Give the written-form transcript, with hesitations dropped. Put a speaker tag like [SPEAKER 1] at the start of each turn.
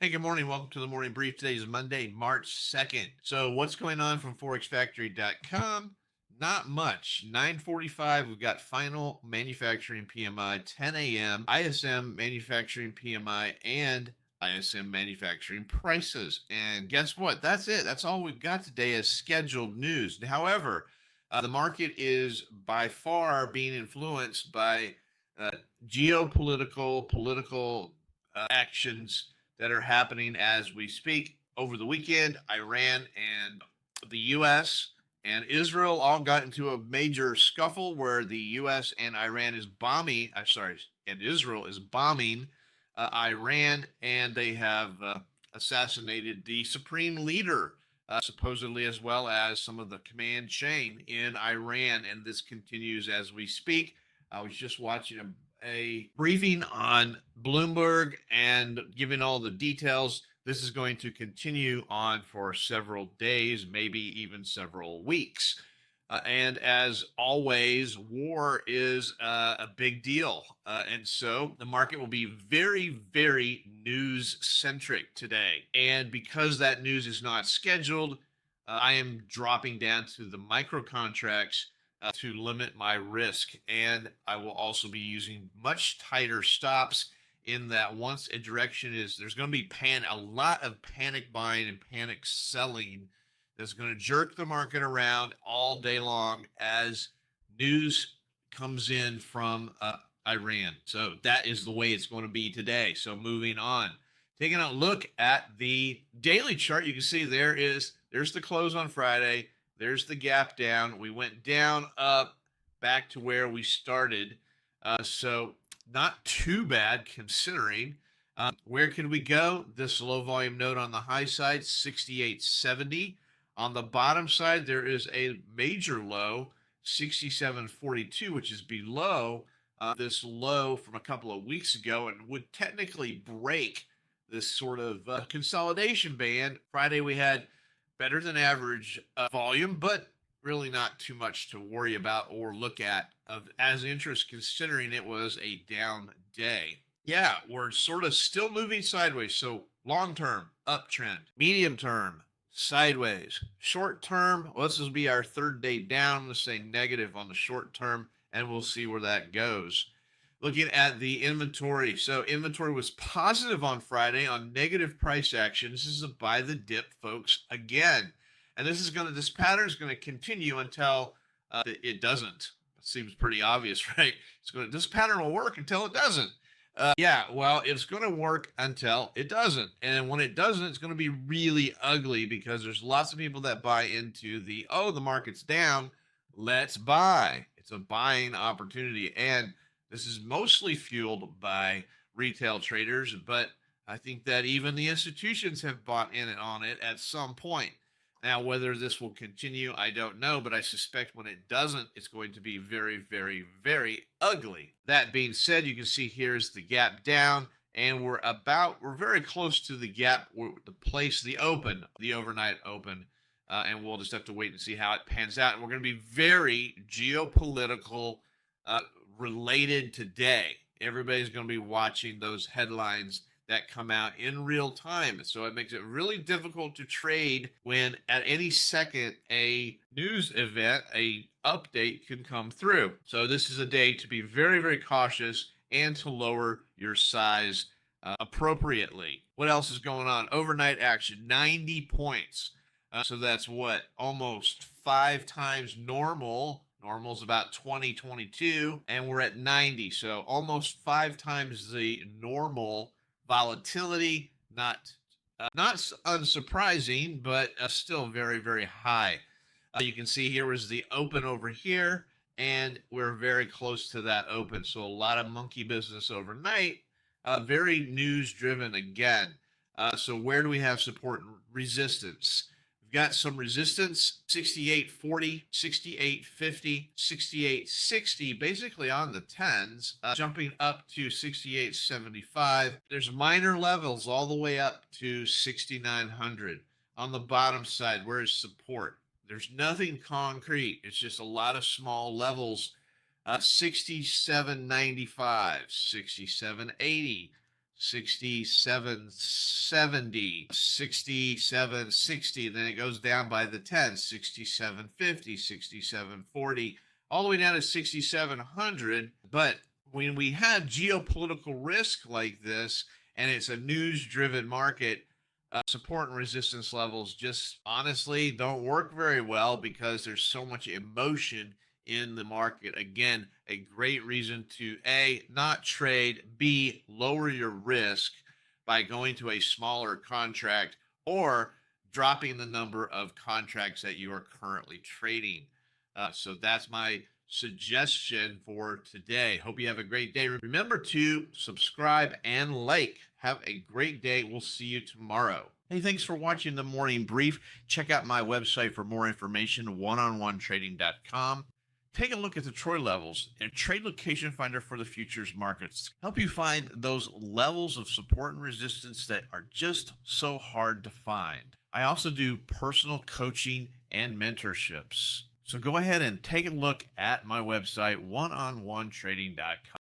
[SPEAKER 1] Hey, good morning. Welcome to the morning brief. Today is Monday, March 2nd. So, what's going on from forexfactory.com? Not much. 9:45, we've got final manufacturing PMI, 10 a.m., ISM manufacturing PMI, and ISM manufacturing prices. And guess what? That's it. That's all we've got today as scheduled news. However, the market is by far being influenced by uh, geopolitical, political actions that are happening as we speak. Over the weekend, Iran and the U.S. and Israel all got into a major scuffle where the U.S. and Iran is bombing. I'm sorry, and Israel is bombing Iran, and they have assassinated the supreme leader, supposedly, as well as some of the command chain in Iran. And this continues as we speak. I was just watching a briefing on Bloomberg and giving all the details. This is going to continue on for several days, maybe even several weeks. And as always, war is a big deal. And so the market will be very, very news centric today. And because that news is not scheduled, I am dropping down to the micro contracts to limit my risk. And I will also be using much tighter stops in that once a direction is, there's going to be a lot of panic buying and panic selling that's going to jerk the market around all day long as news comes in from Iran. So that is the way it's going to be today. So moving on, taking a look at the daily chart, you can see there's the close on Friday. There's the gap down. We went down, up, back to where we started. So not too bad considering. Where can we go? This low volume node on the high side, 68.70. On the bottom side, there is a major low, 67.42, which is below this low from a couple of weeks ago and would technically break this sort of consolidation band. Friday, we had better than average volume, but really not too much to worry about or look at as interest, considering it was a down day. Yeah, we're sort of still moving sideways. So long term, uptrend, medium term, sideways, short term. Well, this will be our third day down. I'm going to say negative on the short term, and we'll see where that goes. Looking at the inventory. So inventory was positive on Friday on negative price action. This is a buy the dip, folks, again. And this pattern is going to continue until it doesn't. It seems pretty obvious, right? This pattern will work until it doesn't. Yeah, well, it's going to work until it doesn't. And when it doesn't, it's going to be really ugly because there's lots of people that buy into the market's down, let's buy. It's a buying opportunity. And this is mostly fueled by retail traders, but I think that even the institutions have bought in on it at some point. Now, whether this will continue, I don't know, but I suspect when it doesn't, it's going to be very, very, very ugly. That being said, you can see here's the gap down, and we're very close to the gap, the overnight open, and we'll just have to wait and see how it pans out. And we're going to be very geopolitical related today. Everybody's going to be watching those headlines that come out in real time. So it makes it really difficult to trade when at any second a news event, a update can come through. So this is a day to be very, very cautious and to lower your size appropriately. What else is going on? Overnight action, 90 points. So that's what? Almost 5 times normal. Normal's about 20, 22, and we're at 90. So almost 5 times the normal volatility. Not unsurprising, but still very, very high. You can see here was the open over here, and we're very close to that open. So a lot of monkey business overnight. Very news driven again. So where do we have support and resistance? Got some resistance, 68.40, 68.50, 68.60, basically on the 10s, jumping up to 68.75. There's minor levels all the way up to 6,900. On the bottom side, where is support? There's nothing concrete. It's just a lot of small levels. 67.95, 67.80, 67.70, 67.60. Then it goes down by the 10, 67.50, 67.40, all the way down to 6,700. But when we have geopolitical risk like this, and it's a news-driven market, support and resistance levels just honestly don't work very well because there's so much emotion in the market. Again, a great reason to A, not trade, B, lower your risk by going to a smaller contract or dropping the number of contracts that you are currently trading. So that's my suggestion for today. Hope you have a great day. Remember to subscribe and like. Have a great day. We'll see you tomorrow. Hey, thanks for watching the morning brief. Check out my website for more information, oneononetrading.com. Take a look at the Troy levels and trade location finder for the futures markets. Help you find those levels of support and resistance that are just so hard to find. I also do personal coaching and mentorships. So go ahead and take a look at my website, oneononetrading.com.